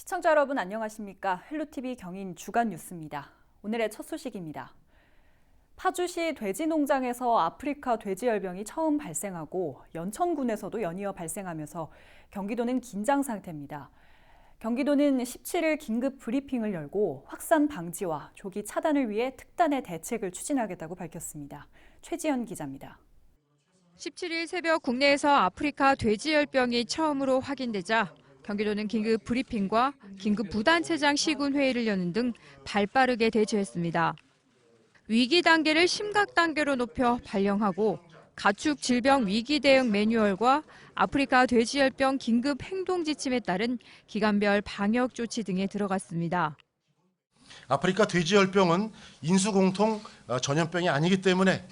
시청자 여러분 안녕하십니까? 헬로티비 경인 주간 뉴스입니다. 오늘의 첫 소식입니다. 파주시 돼지 농장에서 아프리카 돼지열병이 처음 발생하고 연천군에서도 연이어 발생하면서 경기도는 긴장 상태입니다. 경기도는 17일 긴급 브리핑을 열고 확산 방지와 조기 차단을 위해 특단의 대책을 추진하겠다고 밝혔습니다. 최지연 기자입니다. 17일 새벽 국내에서 아프리카 돼지열병이 처음으로 확인되자 경기도는 긴급 브리핑과 긴급 부단체장 시군 회의를 여는 등 발빠르게 대처했습니다. 위기 단계를 심각 단계로 높여 발령하고 가축 질병 위기 대응 매뉴얼과 아프리카 돼지열병 긴급 행동 지침에 따른 기간별 방역 조치 등에 들어갔습니다. 아프리카 돼지열병은 인수공통 전염병이 아니기 때문에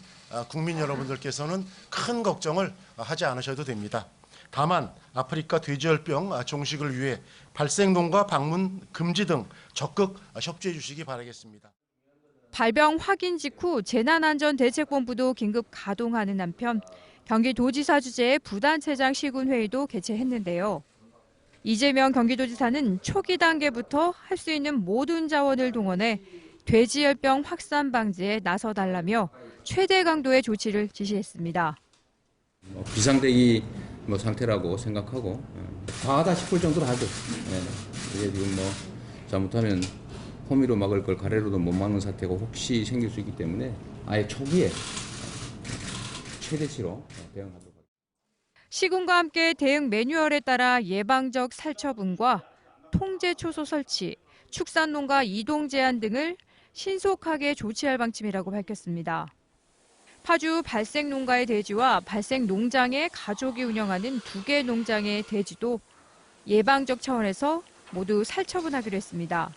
국민 여러분들께서는 큰 걱정을 하지 않으셔도 됩니다. 다만 아프리카 돼지열병 종식을 위해 발생농가 방문 금지 등 적극 협조해 주시기 바라겠습니다. 발병 확인 직후 재난안전대책본부도 긴급 가동하는 한편 경기도지사 주재의 부단체장 시군 회의도 개최했는데요. 이재명 경기도지사는 초기 단계부터 할 수 있는 모든 자원을 동원해 돼지열병 확산 방지에 나서달라며 최대 강도의 조치를 지시했습니다. 비상대기 상태라고 생각하고 과하다 싶을 정도로 하죠. 이게 지금 잘못하면 호미로 막을 걸 가래로도 못 막는 사태가 혹시 생길 수 있기 때문에 아예 초기에 최대치로 대응하도록 하겠습니다. 시군과 함께 대응 매뉴얼에 따라 예방적 살처분과 통제 초소 설치, 축산농가 이동 제한 등을 신속하게 조치할 방침이라고 밝혔습니다. 파주 발생 농가의 돼지와 발생 농장의 가족이 운영하는 2개 농장의 돼지도 예방적 차원에서 모두 살처분하기로 했습니다.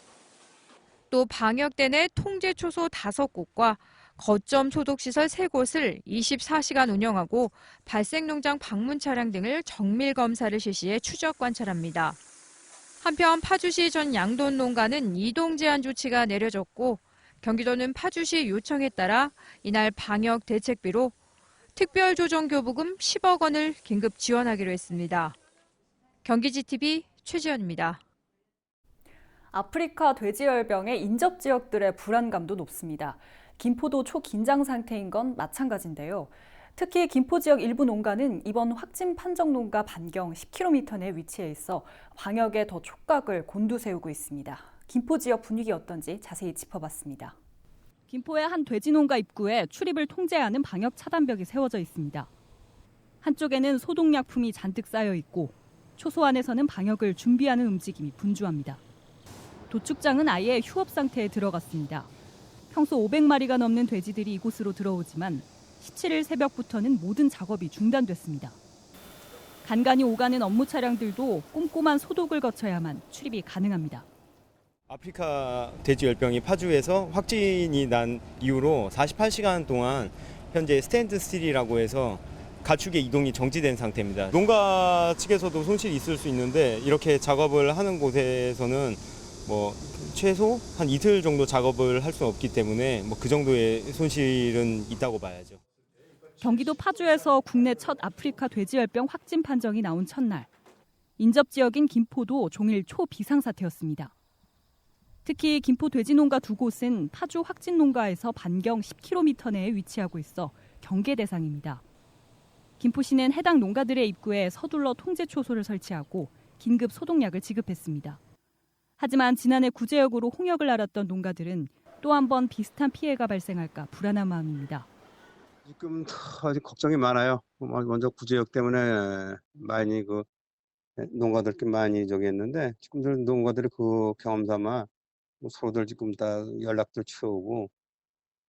또 방역대 내 통제 초소 5곳과 거점 소독시설 3곳을 24시간 운영하고 발생 농장 방문 차량 등을 정밀 검사를 실시해 추적 관찰합니다. 한편 파주시 전 양돈 농가는 이동 제한 조치가 내려졌고 경기도는 파주시 요청에 따라 이날 방역 대책비로 특별조정교부금 10억 원을 긴급 지원하기로 했습니다. 경기지TV 최지연입니다. 아프리카 돼지열병의 인접 지역들의 불안감도 높습니다. 김포도 초긴장 상태인 건 마찬가지인데요. 특히 김포 지역 일부 농가는 이번 확진 판정 농가 반경 10km 내 위치해 있어 방역에 더 촉각을 곤두세우고 있습니다. 김포 지역 분위기 어떤지 자세히 짚어봤습니다. 김포의 한 돼지 농가 입구에 출입을 통제하는 방역 차단벽이 세워져 있습니다. 한쪽에는 소독약품이 잔뜩 쌓여 있고 초소 안에서는 방역을 준비하는 움직임이 분주합니다. 도축장은 아예 휴업 상태에 들어갔습니다. 평소 500마리가 넘는 돼지들이 이곳으로 들어오지만 17일 새벽부터는 모든 작업이 중단됐습니다. 간간히 오가는 업무 차량들도 꼼꼼한 소독을 거쳐야만 출입이 가능합니다. 아프리카 돼지열병이 파주에서 확진이 난 이후로 48시간 동안 현재 스탠드 스틸이라고 해서 가축의 이동이 정지된 상태입니다. 농가 측에서도 손실이 있을 수 있는데 이렇게 작업을 하는 곳에서는 최소 한 이틀 정도 작업을 할 수 없기 때문에 그 정도의 손실은 있다고 봐야죠. 경기도 파주에서 국내 첫 아프리카 돼지열병 확진 판정이 나온 첫날, 인접 지역인 김포도 종일 초비상 사태였습니다. 특히 김포 돼지 농가 2곳은 파주 확진 농가에서 반경 10km 내에 위치하고 있어 경계 대상입니다. 김포시는 해당 농가들의 입구에 서둘러 통제 초소를 설치하고 긴급 소독약을 지급했습니다. 하지만 지난해 구제역으로 홍역을 앓았던 농가들은 또 한 번 비슷한 피해가 발생할까 불안한 마음입니다. 지금 아직 걱정이 많아요. 먼저 구제역 때문에 많이 농가들끼리 많이 했는데 지금 농가들이 그 경험 삼아 서로들 지금 다 연락도 취하고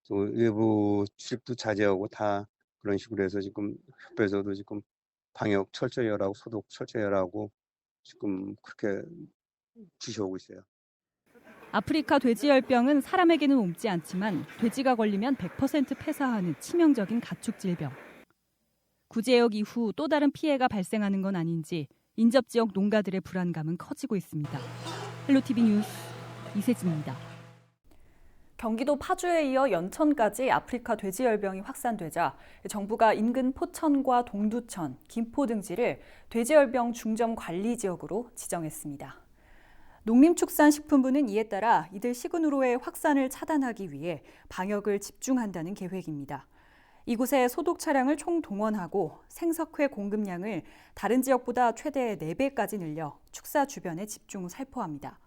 또 외부 출입도 자제하고 다 그런 식으로 해서 지금 협회에서도 지금 방역 철저히 하라고 소독 철저히 하라고 지금 그렇게 지시하고 있어요. 아프리카 돼지열병은 사람에게는 옮지 않지만 돼지가 걸리면 100% 폐사하는 치명적인 가축 질병. 구제역 이후 또 다른 피해가 발생하는 건 아닌지 인접 지역 농가들의 불안감은 커지고 있습니다. 헬로티비 뉴스 이세진입니다. 경기도 파주에 이어 연천까지 아프리카 돼지열병이 확산되자 정부가 인근 포천과 동두천, 김포 등지를 돼지열병 중점 관리 지역으로 지정했습니다. 농림축산식품부는 이에 따라 이들 시군으로의 확산을 차단하기 위해 방역을 집중한다는 계획입니다. 이곳에 소독 차량을 총동원하고 생석회 공급량을 다른 지역보다 최대 4배까지 늘려 축사 주변에 집중 살포합니다.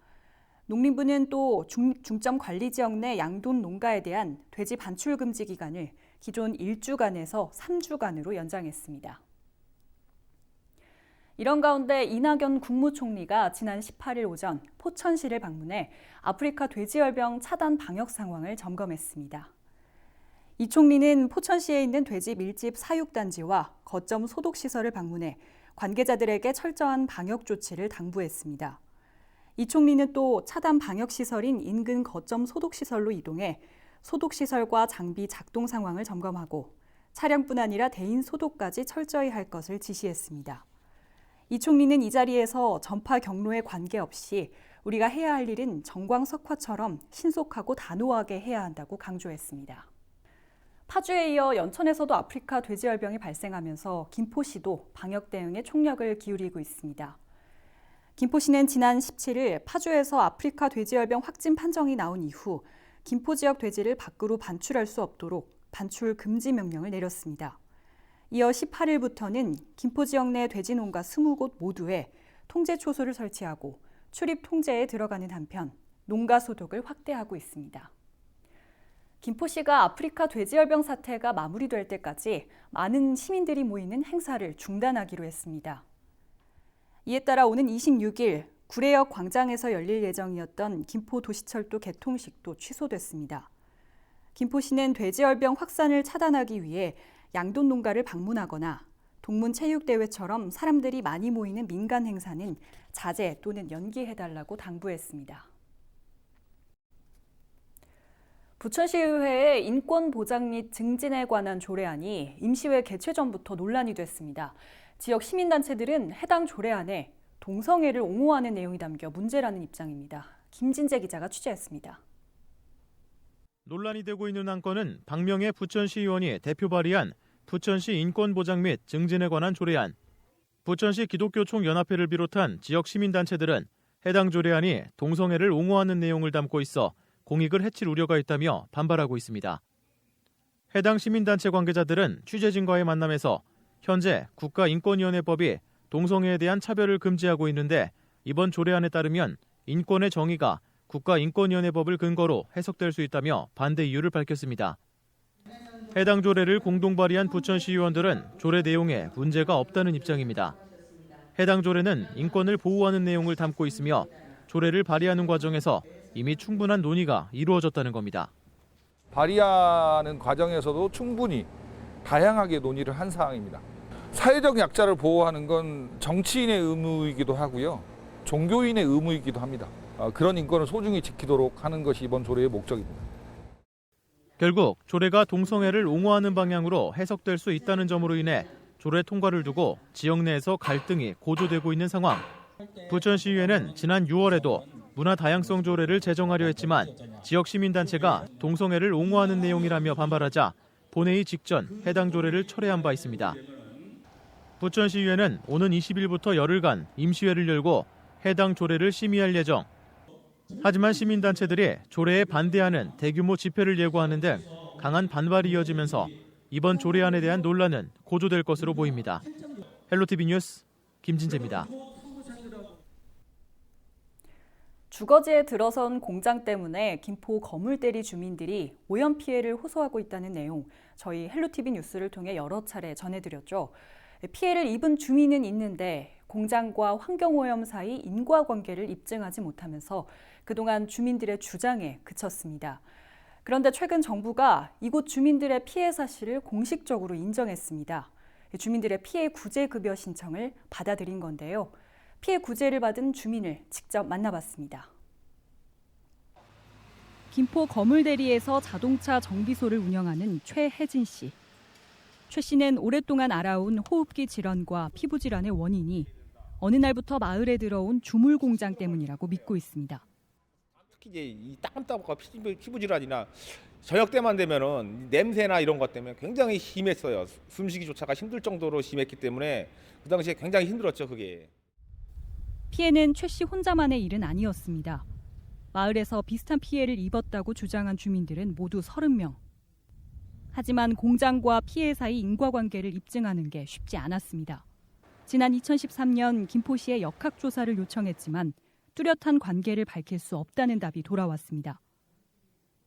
농림부는 또 중점 관리 지역 내 양돈 농가에 대한 돼지 반출 금지 기간을 기존 1주간에서 3주간으로 연장했습니다. 이런 가운데 이낙연 국무총리가 지난 18일 오전 포천시를 방문해 아프리카 돼지열병 차단 방역 상황을 점검했습니다. 이 총리는 포천시에 있는 돼지 밀집 사육단지와 거점 소독시설을 방문해 관계자들에게 철저한 방역 조치를 당부했습니다. 이 총리는 또 차단 방역시설인 인근 거점 소독시설로 이동해 소독시설과 장비 작동 상황을 점검하고 차량뿐 아니라 대인 소독까지 철저히 할 것을 지시했습니다. 이 총리는 이 자리에서 전파 경로에 관계없이 우리가 해야 할 일은 정광석화처럼 신속하고 단호하게 해야 한다고 강조했습니다. 파주에 이어 연천에서도 아프리카 돼지열병이 발생하면서 김포시도 방역 대응에 총력을 기울이고 있습니다. 김포시는 지난 17일 파주에서 아프리카 돼지열병 확진 판정이 나온 이후 김포 지역 돼지를 밖으로 반출할 수 없도록 반출 금지 명령을 내렸습니다. 이어 18일부터는 김포 지역 내 돼지 농가 20곳 모두에 통제 초소를 설치하고 출입 통제에 들어가는 한편 농가 소독을 확대하고 있습니다. 김포시가 아프리카 돼지열병 사태가 마무리될 때까지 많은 시민들이 모이는 행사를 중단하기로 했습니다. 이에 따라 오는 26일 구례역 광장에서 열릴 예정이었던 김포도시철도 개통식도 취소됐습니다. 김포시는 돼지열병 확산을 차단하기 위해 양돈 농가를 방문하거나 동문체육대회처럼 사람들이 많이 모이는 민간 행사는 자제 또는 연기해달라고 당부했습니다. 부천시의회의 인권보장 및 증진에 관한 조례안이 임시회 개최 전부터 논란이 됐습니다. 지역 시민단체들은 해당 조례안에 동성애를 옹호하는 내용이 담겨 문제라는 입장입니다. 김진재 기자가 취재했습니다. 논란이 되고 있는 안건은 박명애 부천시 의원이 대표 발의한 부천시 인권보장 및 증진에 관한 조례안. 부천시 기독교총연합회를 비롯한 지역 시민단체들은 해당 조례안이 동성애를 옹호하는 내용을 담고 있어 공익을 해칠 우려가 있다며 반발하고 있습니다. 해당 시민단체 관계자들은 취재진과의 만남에서 현재 국가인권위원회법이 동성애에 대한 차별을 금지하고 있는데 이번 조례안에 따르면 인권의 정의가 국가인권위원회법을 근거로 해석될 수 있다며 반대 이유를 밝혔습니다. 해당 조례를 공동 발의한 부천시 의원들은 조례 내용에 문제가 없다는 입장입니다. 해당 조례는 인권을 보호하는 내용을 담고 있으며 조례를 발의하는 과정에서 이미 충분한 논의가 이루어졌다는 겁니다. 발의하는 과정에서도 충분히 다양하게 논의를 한 사항입니다. 사회적 약자를 보호하는 건 정치인의 의무이기도 하고요. 종교인의 의무이기도 합니다. 그런 인권을 소중히 지키도록 하는 것이 이번 조례의 목적입니다. 결국 조례가 동성애를 옹호하는 방향으로 해석될 수 있다는 점으로 인해 조례 통과를 두고 지역 내에서 갈등이 고조되고 있는 상황. 부천시의회는 지난 6월에도 문화 다양성 조례를 제정하려 했지만 지역 시민단체가 동성애를 옹호하는 내용이라며 반발하자 본회의 직전 해당 조례를 철회한 바 있습니다. 부천시의회는 오는 20일부터 열흘간 임시회를 열고 해당 조례를 심의할 예정. 하지만 시민단체들이 조례에 반대하는 대규모 집회를 예고하는 등 강한 반발이 이어지면서 이번 조례안에 대한 논란은 고조될 것으로 보입니다. 헬로티비 뉴스 김진재입니다. 주거지에 들어선 공장 때문에 김포 거물대리 주민들이 오염 피해를 호소하고 있다는 내용 저희 헬로티비 뉴스를 통해 여러 차례 전해드렸죠. 피해를 입은 주민은 있는데 공장과 환경오염 사이 인과관계를 입증하지 못하면서 그동안 주민들의 주장에 그쳤습니다. 그런데 최근 정부가 이곳 주민들의 피해 사실을 공식적으로 인정했습니다. 주민들의 피해 구제 급여 신청을 받아들인 건데요. 피해 구제를 받은 주민을 직접 만나봤습니다. 김포 거물대리에서 자동차 정비소를 운영하는 최혜진 씨. 최 씨는 오랫동안 알아온 호흡기 질환과 피부 질환의 원인이 어느 날부터 마을에 들어온 주물 공장 때문이라고 믿고 있습니다. 특히 이제 이 따끔따끔한 피부 질환이나 저녁 때만 되면은 냄새나 이런 것 때문에 굉장히 심했어요. 숨쉬기조차가 힘들 정도로 심했기 때문에 그 당시에 굉장히 힘들었죠, 그게. 피해는 최 씨 혼자만의 일은 아니었습니다. 마을에서 비슷한 피해를 입었다고 주장한 주민들은 모두 30명. 하지만 공장과 피해 사이 인과관계를 입증하는 게 쉽지 않았습니다. 지난 2013년 김포시에 역학조사를 요청했지만 뚜렷한 관계를 밝힐 수 없다는 답이 돌아왔습니다.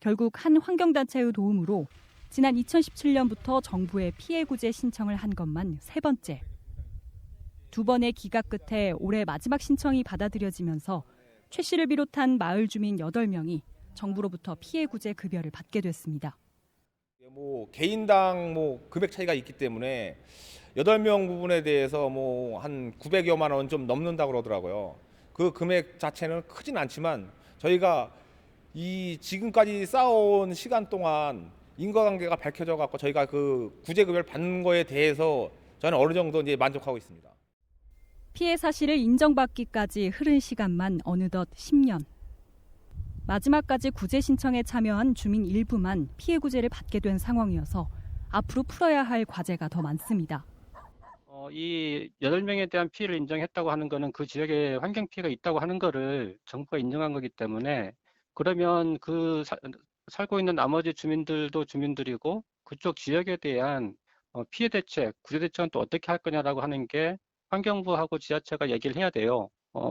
결국 한 환경단체의 도움으로 지난 2017년부터 정부에 피해 구제 신청을 한 것만 3번째. 2번의 기각 끝에 올해 마지막 신청이 받아들여지면서 최 씨를 비롯한 마을 주민 8명이 정부로부터 피해 구제 급여를 받게 됐습니다. 개인당 금액 차이가 있기 때문에 8명 부분에 대해서 한 900여만 원 좀 넘는다고 그러더라고요. 그 금액 자체는 크진 않지만 저희가 이 지금까지 쌓아온 시간 동안 인과관계가 밝혀져 갖고 저희가 그 구제급여를 받는 거에 대해서 저는 어느 정도 이제 만족하고 있습니다. 피해 사실을 인정받기까지 흐른 시간만 어느덧 10년. 마지막까지 구제 신청에 참여한 주민 일부만 피해 구제를 받게 된 상황이어서 앞으로 풀어야 할 과제가 더 많습니다. 이 8명에 대한 피해를 인정했다고 하는 거는 그 지역에 환경 피해가 있다고 하는 거를 정부가 인정한 거기 때문에 그러면 살고 있는 나머지 주민들도 주민들이고 그쪽 지역에 대한 피해 대책, 구제 대책은 또 어떻게 할 거냐라고 하는 게 환경부하고 지자체가 얘기를 해야 돼요.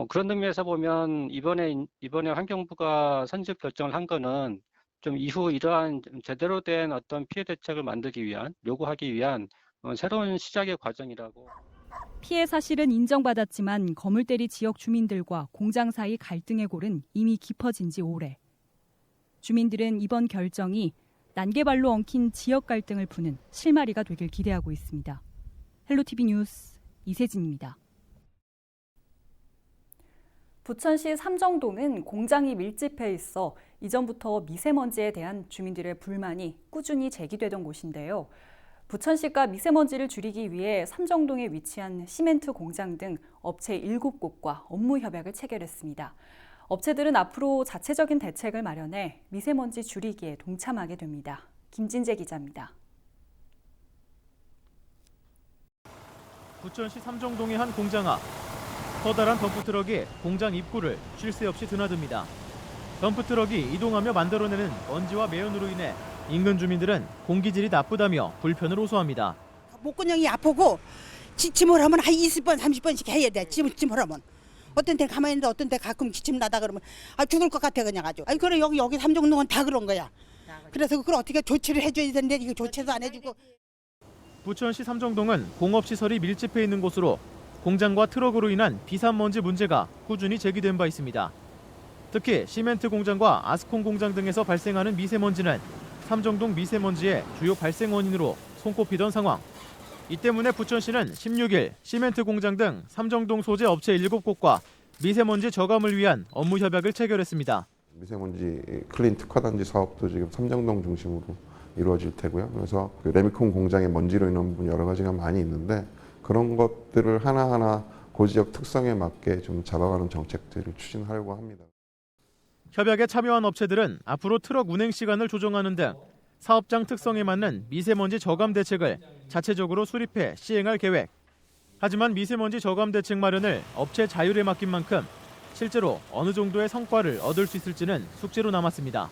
그런 의미에서 보면 이번에 환경부가 선집 결정을 한 거는 좀 이후 이러한 제대로 된 어떤 피해 대책을 만들기 위한, 요구하기 위한 새로운 시작의 과정이라고. 피해 사실은 인정받았지만 거물대리 지역 주민들과 공장 사이 갈등의 골은 이미 깊어진 지 오래. 주민들은 이번 결정이 난개발로 엉킨 지역 갈등을 푸는 실마리가 되길 기대하고 있습니다. 헬로티비 뉴스 이세진입니다. 부천시 삼정동은 공장이 밀집해 있어 이전부터 미세먼지에 대한 주민들의 불만이 꾸준히 제기되던 곳인데요. 부천시가 미세먼지를 줄이기 위해 삼정동에 위치한 시멘트 공장 등 업체 7곳과 업무 협약을 체결했습니다. 업체들은 앞으로 자체적인 대책을 마련해 미세먼지 줄이기에 동참하게 됩니다. 김진재 기자입니다. 부천시 삼정동의 한 공장 앞. 커다란 덤프트럭이 공장 입구를 쉴 새 없이 드나듭니다. 덤프트럭이 이동하며 만들어내는 먼지와 매연으로 인해 인근 주민들은 공기질이 나쁘다며 불편을 호소합니다. 목근형이 아프고 기침을 하면 한 20번, 30번씩 해야 돼. 기침을 하면. 어떤 때 가만히 있는데 어떤 때 가끔 기침 나다 그러면 죽을 것 같아 그냥 아주. 아니 그래 여기 삼정동은 다 그런 거야. 그래서 그걸 어떻게 조치를 해줘야 되는데 이거 조치도 안 해주고. 부천시 삼정동은 공업시설이 밀집해 있는 곳으로 공장과 트럭으로 인한 비산먼지 문제가 꾸준히 제기된 바 있습니다. 특히 시멘트 공장과 아스콘 공장 등에서 발생하는 미세먼지는 삼정동 미세먼지의 주요 발생 원인으로 손꼽히던 상황. 이 때문에 부천시는 16일 시멘트 공장 등 삼정동 소재 업체 7곳과 미세먼지 저감을 위한 업무 협약을 체결했습니다. 미세먼지 클린 특화단지 사업도 지금 삼정동 중심으로 이루어질 테고요. 그래서 그 레미콘 공장의 먼지로 인한 부분 여러 가지가 많이 있는데 그런 것들을 하나하나 그 지역 특성에 맞게 좀 잡아가는 정책들을 추진하려고 합니다. 협약에 참여한 업체들은 앞으로 트럭 운행 시간을 조정하는 등 사업장 특성에 맞는 미세먼지 저감 대책을 자체적으로 수립해 시행할 계획. 하지만 미세먼지 저감 대책 마련을 업체 자율에 맡긴 만큼 실제로 어느 정도의 성과를 얻을 수 있을지는 숙제로 남았습니다.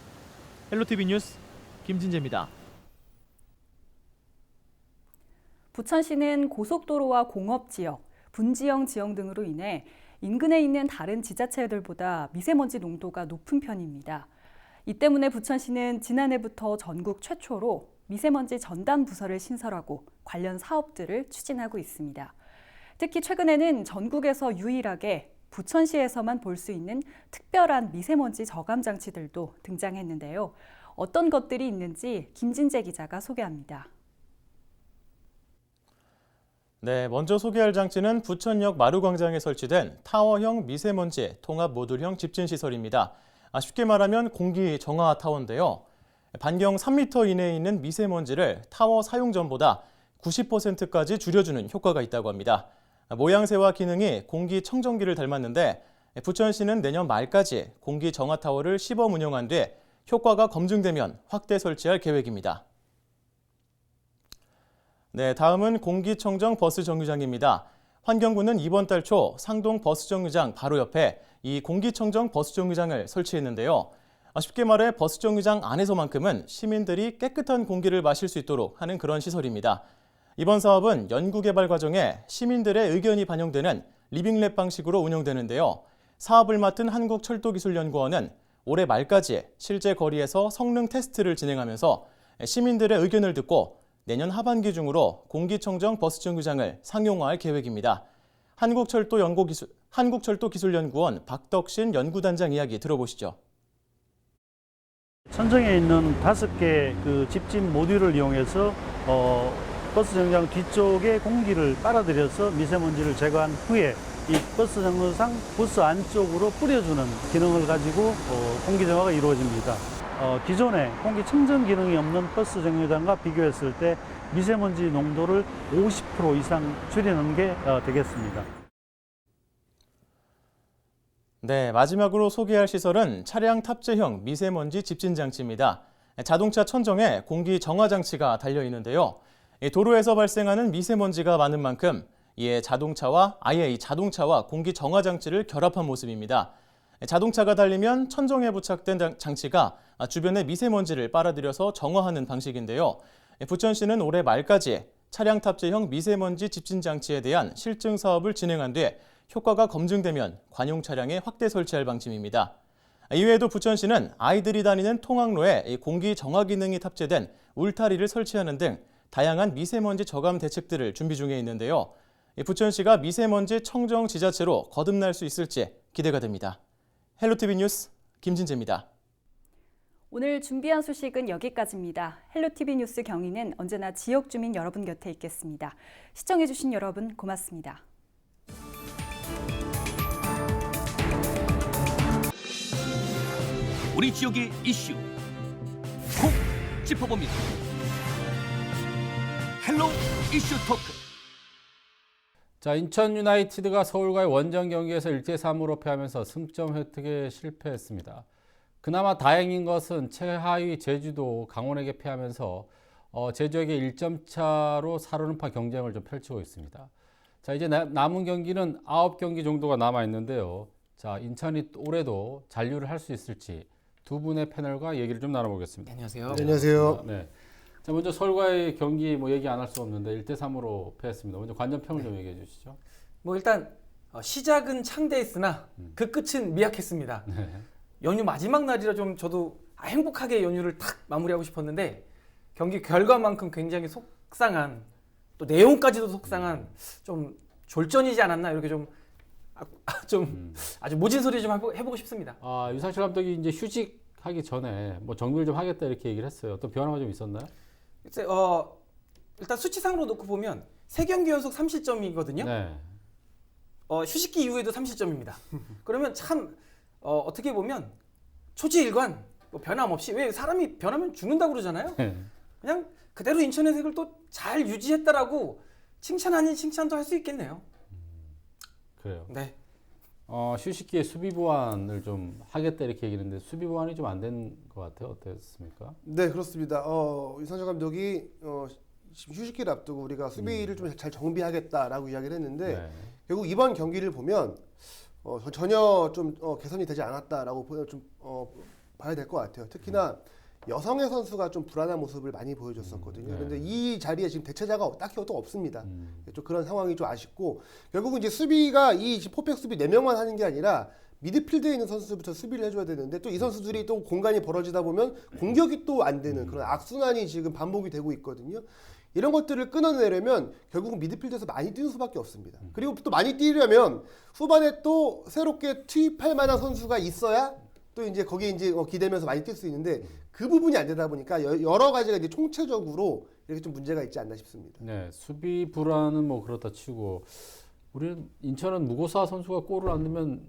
헬로티비 뉴스 김진재입니다. 부천시는 고속도로와 공업지역, 분지형 지형 등으로 인해 인근에 있는 다른 지자체들보다 미세먼지 농도가 높은 편입니다. 이 때문에 부천시는 지난해부터 전국 최초로 미세먼지 전담 부서를 신설하고 관련 사업들을 추진하고 있습니다. 특히 최근에는 전국에서 유일하게 부천시에서만 볼 수 있는 특별한 미세먼지 저감 장치들도 등장했는데요. 어떤 것들이 있는지 김진재 기자가 소개합니다. 네, 먼저 소개할 장치는 부천역 마루광장에 설치된 타워형 미세먼지 통합 모듈형 집진시설입니다. 쉽게 말하면 공기 정화 타워인데요. 반경 3m 이내에 있는 미세먼지를 타워 사용 전보다 90%까지 줄여주는 효과가 있다고 합니다. 모양새와 기능이 공기 청정기를 닮았는데 부천시는 내년 말까지 공기 정화 타워를 시범 운영한 뒤 효과가 검증되면 확대 설치할 계획입니다. 네, 다음은 공기청정 버스 정류장입니다. 환경부는 이번 달 초 상동 버스정류장 바로 옆에 이 공기청정 버스정류장을 설치했는데요. 쉽게 말해 버스정류장 안에서만큼은 시민들이 깨끗한 공기를 마실 수 있도록 하는 그런 시설입니다. 이번 사업은 연구개발 과정에 시민들의 의견이 반영되는 리빙랩 방식으로 운영되는데요. 사업을 맡은 한국철도기술연구원은 올해 말까지 실제 거리에서 성능 테스트를 진행하면서 시민들의 의견을 듣고 내년 하반기 중으로 공기청정 버스정류장을 상용화할 계획입니다. 한국철도기술연구원 박덕신 연구단장 이야기 들어보시죠. 천정에 있는 5개 그 집진 모듈을 이용해서 버스 정류장 뒤쪽에 공기를 빨아들여서 미세먼지를 제거한 후에 이 버스 정류장 부스 안쪽으로 뿌려주는 기능을 가지고 공기 정화가 이루어집니다. 기존에 공기 청정 기능이 없는 버스 정류장과 비교했을 때 미세먼지 농도를 50% 이상 줄이는 게 되겠습니다. 네, 마지막으로 소개할 시설은 차량 탑재형 미세먼지 집진 장치입니다. 자동차 천정에 공기 정화 장치가 달려 있는데요. 도로에서 발생하는 미세먼지가 많은 만큼 이에 자동차와 공기 정화 장치를 결합한 모습입니다. 자동차가 달리면 천정에 부착된 장치가 주변의 미세먼지를 빨아들여서 정화하는 방식인데요. 부천시는 올해 말까지 차량 탑재형 미세먼지 집진 장치에 대한 실증 사업을 진행한 뒤 효과가 검증되면 관용 차량에 확대 설치할 방침입니다. 이외에도 부천시는 아이들이 다니는 통학로에 공기 정화 기능이 탑재된 울타리를 설치하는 등 다양한 미세먼지 저감 대책들을 준비 중에 있는데요. 부천시가 미세먼지 청정 지자체로 거듭날 수 있을지 기대가 됩니다. 헬로티비 뉴스 김진재입니다. 오늘 준비한 소식은 여기까지입니다. 헬로티비 뉴스 경위는 언제나 지역 주민 여러분 곁에 있겠습니다. 시청해주신 여러분 고맙습니다. 우리 지역의 이슈 콕 짚어봅니다. 헬로 이슈 토크. 자, 인천 유나이티드가 서울과의 원정 경기에서 1대3으로 패하면서 승점 획득에 실패했습니다. 그나마 다행인 것은 최하위 제주도 강원에게 패하면서 제주에게 1점 차로 4연파 경쟁을 좀 펼치고 있습니다. 자, 이제 남은 경기는 9경기 정도가 남아 있는데요. 자, 인천이 올해도 잔류를 할 수 있을지 두 분의 패널과 얘기를 좀 나눠보겠습니다. 안녕하세요. 네, 안녕하세요. 네. 자, 먼저 서울과의 경기 얘기 안 할 수 없는데 1대3으로 패했습니다. 먼저 관전평을 좀 얘기해 주시죠. 일단 시작은 창대했으나 그 끝은 미약했습니다. 연휴 마지막 날이라 좀 저도 행복하게 연휴를 탁 마무리하고 싶었는데 경기 결과만큼 굉장히 속상한, 또 내용까지도 속상한 좀 졸전이지 않았나, 이렇게 좀 아주 모진 소리 좀 해보고 싶습니다. 유상철 감독이 이제 휴직하기 전에 정비를 좀 하겠다 이렇게 얘기를 했어요. 어떤 변화가 좀 있었나요? 글쎄, 일단 수치상으로 놓고 보면 3경기 연속 3실점이거든요. 네. 휴식기 이후에도 3실점입니다. 그러면 참 어떻게 보면 초지일관 변함없이, 왜 사람이 변하면 죽는다고 그러잖아요. 그냥 그대로 인천의 색을 또 잘 유지했다라고 칭찬 아닌 칭찬도 할 수 있겠네요. 그래요. 네. 휴식기에 수비 보완을 좀 하겠다 이렇게 얘기했는데 수비 보완이 좀 안 된 것 같아요. 어땠습니까? 네, 그렇습니다. 유상철 감독이 지금 휴식기를 앞두고 우리가 수비를 좀 잘 정비하겠다라고 이야기를 했는데 네. 결국 이번 경기를 보면 전혀 좀 개선이 되지 않았다라고 봐야 될 것 같아요. 특히나 여성의 선수가 좀 불안한 모습을 많이 보여줬었거든요. 네. 그런데 이 자리에 지금 대체자가 딱히 또 없습니다. 좀 그런 상황이 좀 아쉽고, 결국은 이제 수비가 이 포백 수비 4명만 하는 게 아니라 미드필드에 있는 선수부터 수비를 해줘야 되는데, 또 이 선수들이 또 공간이 벌어지다 보면 공격이 또 안 되는 그런 악순환이 지금 반복이 되고 있거든요. 이런 것들을 끊어내려면 결국은 미드필드에서 많이 뛰는 수밖에 없습니다. 그리고 또 많이 뛰려면 후반에 또 새롭게 투입할 만한 선수가 있어야 또 이제 거기에 이제 기대면서 많이 뛸 수 있는데, 그 부분이 안 되다 보니까 여러 가지가 이제 총체적으로 이렇게 좀 문제가 있지 않나 싶습니다. 네, 수비 불안은 그렇다 치고, 우리는 인천은 무고사 선수가 골을 안 넣으면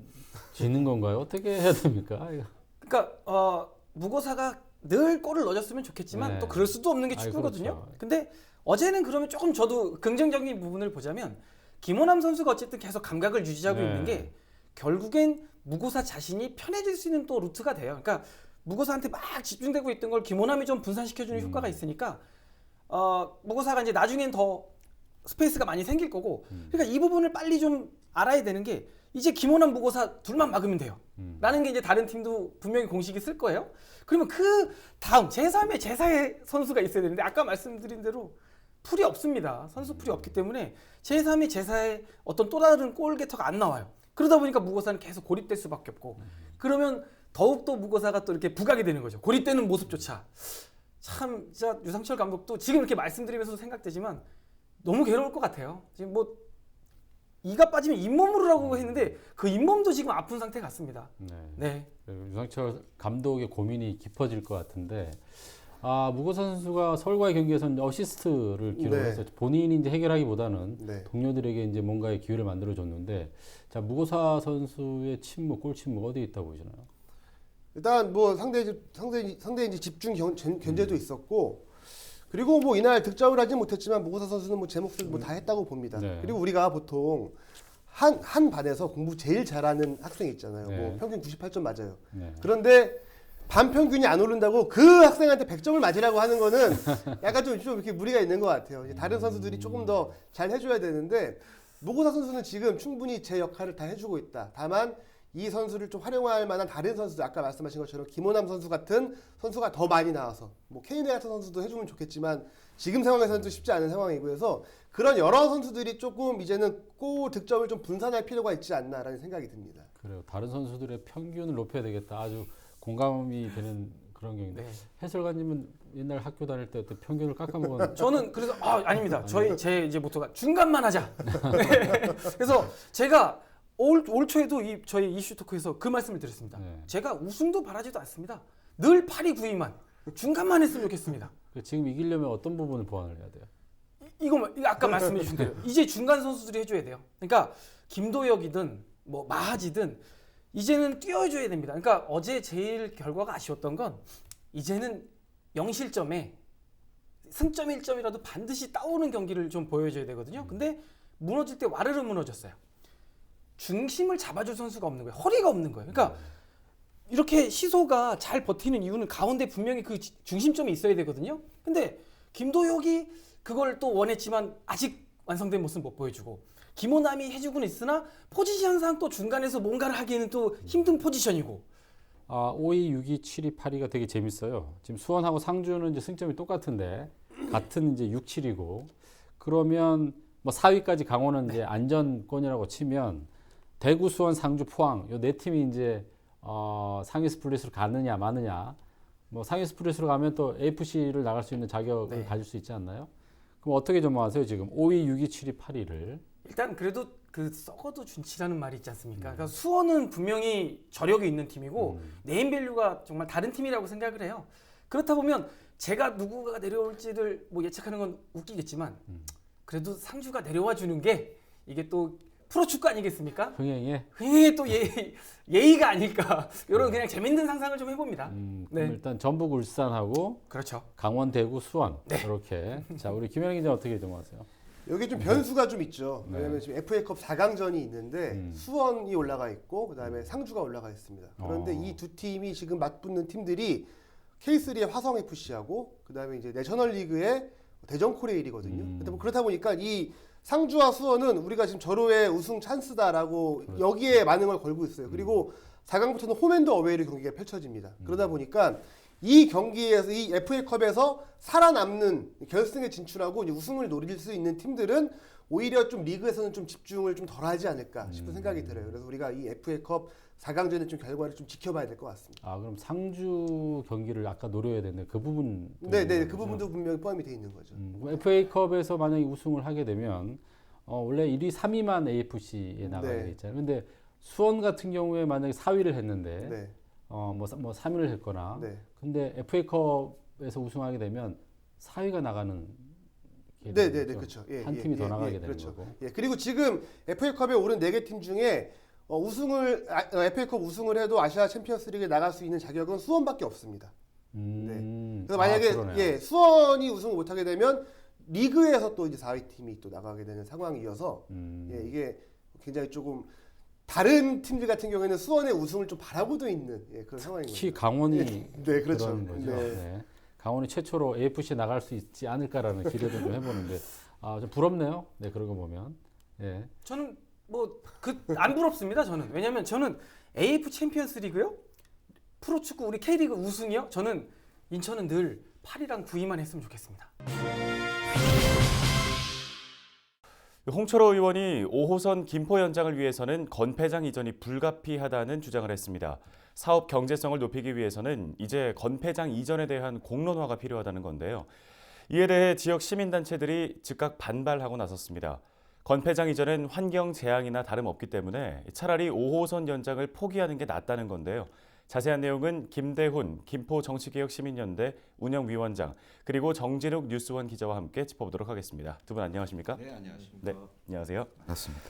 지는 건가요? 어떻게 해야 됩니까? 그러니까 무고사가 늘 골을 넣어줬으면 좋겠지만 네. 또 그럴 수도 없는 게 축구거든요. 그렇죠. 근데 어제는 그러면 조금 저도 긍정적인 부분을 보자면, 김호남 선수가 어쨌든 계속 감각을 유지하고 네. 있는 게 결국엔 무고사 자신이 편해질 수 있는 또 루트가 돼요. 그러니까 무고사한테 막 집중되고 있던 걸 김호남이 좀 분산시켜주는 효과가 있으니까 무고사가 이제 나중엔 더 스페이스가 많이 생길 거고 그러니까 이 부분을 빨리 좀 알아야 되는 게 이제 김호남 무고사 둘만 막으면 돼요. 라는 게 이제 다른 팀도 분명히 공식이 쓸 거예요. 그러면 그 다음 제3의 제4의 선수가 있어야 되는데 아까 말씀드린 대로 풀이 없습니다. 선수 풀이 없기 때문에 제3의 제4의 어떤 또 다른 골게터가 안 나와요. 그러다 보니까 무고사는 계속 고립될 수밖에 없고 그러면 더욱더 무고사가 또 이렇게 부각이 되는 거죠. 고립되는 모습조차. 참 진짜 유상철 감독도 지금 이렇게 말씀드리면서 생각되지만 너무 괴로울 것 같아요. 지금 뭐 이가 빠지면 잇몸으로라고 했는데 그 잇몸도 지금 아픈 상태 같습니다. 네. 유상철 감독의 고민이 깊어질 것 같은데 무고사 선수가 서울과의 경기에서는 어시스트를 기록해서 본인이 이제 해결하기보다는 동료들에게 이제 뭔가의 기회를 만들어줬는데 자 무고사 선수의 침묵, 골 침묵 어디에 있다고 보시나요? 일단 뭐 상대 이제 집중 견제도 있었고 그리고 뭐 이날 득점을 하지 못했지만 무고사 선수는 뭐 제 몫을 뭐 다 했다고 봅니다. 그리고 우리가 보통 한 반에서 공부 제일 잘하는 학생이 있잖아요. 뭐 평균 98점 맞아요. 그런데 반 평균이 안 오른다고 그 학생한테 100점을 맞으라고 하는 거는 약간 좀 이렇게 무리가 있는 것 같아요. 이제 다른 선수들이 조금 더 잘 해줘야 되는데 무고사 선수는 지금 충분히 제 역할을 다 해주고 있다. 다만 이 선수를 좀 활용할 만한 다른 선수들 아까 말씀하신 것처럼 김호남 선수 같은 선수가 더 많이 나와서 뭐 케이네 같은 선수도 해주면 좋겠지만 지금 상황에서는 또 쉽지 않은 상황이고 해서 그런 여러 선수들이 조금 이제는 골 득점을 좀 분산할 필요가 있지 않나라는 생각이 듭니다. 그래요. 다른 선수들의 평균을 높여야 되겠다. 아주 공감이 되는 그런 경우인데 해설가님은 옛날 학교 다닐 때 어떤 평균을 깎아먹은 저는 그래서 아닙니다. 제 이제 모토가 중간만 하자. 그래서 제가 올 초에도 저희 이슈 토크에서 그 말씀을 드렸습니다. 제가 우승도 바라지도 않습니다. 늘 8위, 9위만 중간만 했으면 좋겠습니다. 지금 이기려면 어떤 부분을 보완을 해야 돼요? 이거 아까 말씀해 주신 대로 이제 중간 선수들이 해줘야 돼요. 그러니까 김도혁이든 뭐 마하지든 이제는 뛰어줘야 됩니다. 그러니까 어제 제일 결과가 아쉬웠던 건 이제는 0실점에 승점 1점이라도 반드시 따오는 경기를 좀 보여줘야 되거든요. 근데 무너질 때 와르르 무너졌어요. 중심을 잡아줄 선수가 없는 거예요. 허리가 없는 거예요. 그러니까 이렇게 시소가 잘 버티는 이유는 가운데 분명히 그 중심점이 있어야 되거든요. 근데 김도혁이 그걸 또 원했지만 아직 완성된 모습 못 보여주고 김호남이 해주고는 있으나 포지션상 또 중간에서 뭔가를 하기에는 또 힘든 포지션이고 5위, 6위, 7위, 8위가 되게 재밌어요. 지금 수원하고 상주는 이제 승점이 똑같은데 같은 이제 6, 7이고 그러면 뭐 4위까지 강원은 이제 안전권이라고 치면 대구, 수원, 상주, 포항 요 네 팀이 이제 상위 스플릿으로 가느냐 마느냐 뭐 상위 스플릿으로 가면 또 AFC를 나갈 수 있는 자격을 가질 수 있지 않나요? 그럼 어떻게 전망하세요 지금 5위, 6위, 7위, 8위를? 일단 그래도 그 썩어도 준치라는 말이 있지 않습니까? 그러니까 수원은 분명히 저력이 있는 팀이고 네임밸류가 정말 다른 팀이라고 생각을 해요. 그렇다 보면 제가 누구가 내려올지를 뭐 예측하는 건 웃기겠지만 그래도 상주가 내려와 주는 게 이게 또 프로축구 아니겠습니까? 흥행에 또 예의가 아닐까 이런 그냥 재밌는 상상을 좀 해봅니다. 그럼 일단 전북, 울산하고 그렇죠. 강원, 대구, 수원 이렇게 자 우리 김현영 기자 어떻게 전망하세요? 여기 좀 변수가 좀 있죠. 왜냐하면 지금 FA컵 4강전이 있는데 수원이 올라가 있고 그다음에 상주가 올라가 있습니다. 그런데 이 두 팀이 지금 맞붙는 팀들이 K3의 화성 FC하고 그다음에 이제 내셔널리그의 대전 코레일이거든요. 그렇다 보니까 이 상주와 수원은 우리가 지금 절호의 우승 찬스다라고 여기에 많은 걸 걸고 있어요. 그리고 4강부터는 홈앤드 어웨이로 경기가 펼쳐집니다. 그러다 보니까 이 경기에서 이 FA컵에서 살아남는 결승에 진출하고 이제 우승을 노릴 수 있는 팀들은 오히려 좀 리그에서는 좀 집중을 좀 덜하지 않을까 싶은 생각이 들어요. 그래서 우리가 이 FA컵 4강전의 좀 결과를 좀 지켜봐야 될 것 같습니다. 그럼 상주 경기를 아까 노려야 되는데 그 부분 네, 그 부분도 분명히 포함이 돼 있는 거죠. FA컵에서 만약에 우승을 하게 되면 원래 1위, 3위만 AFC에 나가게 있잖아요. 근데 수원 같은 경우에 만약에 4위를 했는데 뭐 3위를 했거나 근데 FA컵에서 우승하게 되면 4위가 나가는 그렇죠. 한 팀이 더 나가게 되는 거고. 그리고 지금 FA컵에 오른 4개 팀 중에 FA컵 우승을 해도 아시아 챔피언스리그에 나갈 수 있는 자격은 수원밖에 없습니다. 그래서 만약에 수원이 우승을 못하게 되면 리그에서 또 이제 4위 팀이 또 나가게 되는 상황이어서 이게 굉장히 조금 다른 팀들 같은 경우에는 수원의 우승을 좀 바라고도 있는 그런 상황인 거죠. 특히 강원이 그렇죠. 그런 거죠. 강원이 최초로 AFC에 나갈 수 있지 않을까라는 기대도 좀 해보는데 좀 부럽네요. 네, 그런 거 보면. 예. 저는 뭐 안 부럽습니다. 저는 왜냐면 저는 AF 챔피언스 리그요, 프로축구 우리 K리그 우승이요. 저는 인천은 늘 8위랑 9위만 했으면 좋겠습니다. 홍철호 의원이 5호선 김포 연장을 위해서는 건폐장 이전이 불가피하다는 주장을 했습니다. 사업 경제성을 높이기 위해서는 이제 건폐장 이전에 대한 공론화가 필요하다는 건데요. 이에 대해 지역 시민단체들이 즉각 반발하고 나섰습니다. 건폐장 이전은 환경 재앙이나 다름없기 때문에 차라리 5호선 연장을 포기하는 게 낫다는 건데요. 자세한 내용은 김대훈 김포정치개혁시민연대 운영위원장 그리고 정진욱 뉴스원 기자와 함께 짚어보도록 하겠습니다. 두 분 안녕하십니까? 네, 안녕하십니까? 네, 안녕하세요. 맞습니다.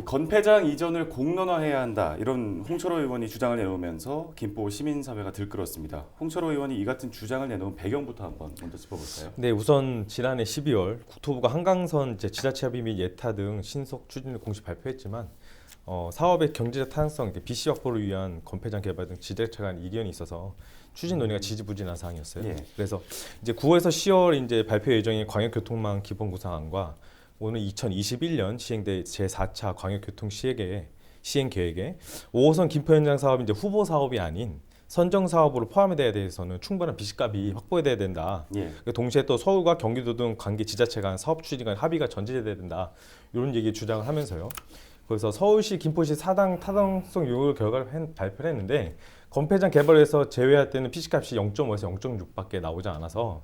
건폐장 이전을 공론화해야 한다 이런 홍철호 의원이 주장을 내놓으면서 김포 시민사회가 들끓었습니다. 홍철호 의원이 이 같은 주장을 내놓은 배경부터 한번 먼저 짚어볼까요? 네, 우선 지난해 12월 국토부가 한강선 지자체 협의 및 예타 등 신속 추진을 공식 발표했지만 사업의 경제적 타당성, BC 확보를 위한 건폐장 개발 등 지자체 간 이견이 있어서 추진 논의가 지지부진한 상황이었어요. 예. 그래서 이제 9월에서 10월 이제 발표 예정인 광역교통망 기본 구상안과 오늘 2021년 시행될 제4차 광역교통 시행 계획에 5호선 김포 연장 사업이 이제 후보 사업이 아닌 선정 사업으로 포함돼야 돼서는 충분한 BC값이 확보돼야 된다. 예. 동시에 또 서울과 경기도 등 관계 지자체 간 사업 추진 간 합의가 전제돼야 된다. 이런 얘기 주장을 하면서요. 그래서 서울시, 김포시 사당 타당성 요구 결과를 발표를 했는데 건폐장 개발에서 제외할 때는 PC값이 0.5에서 0.6밖에 나오지 않아서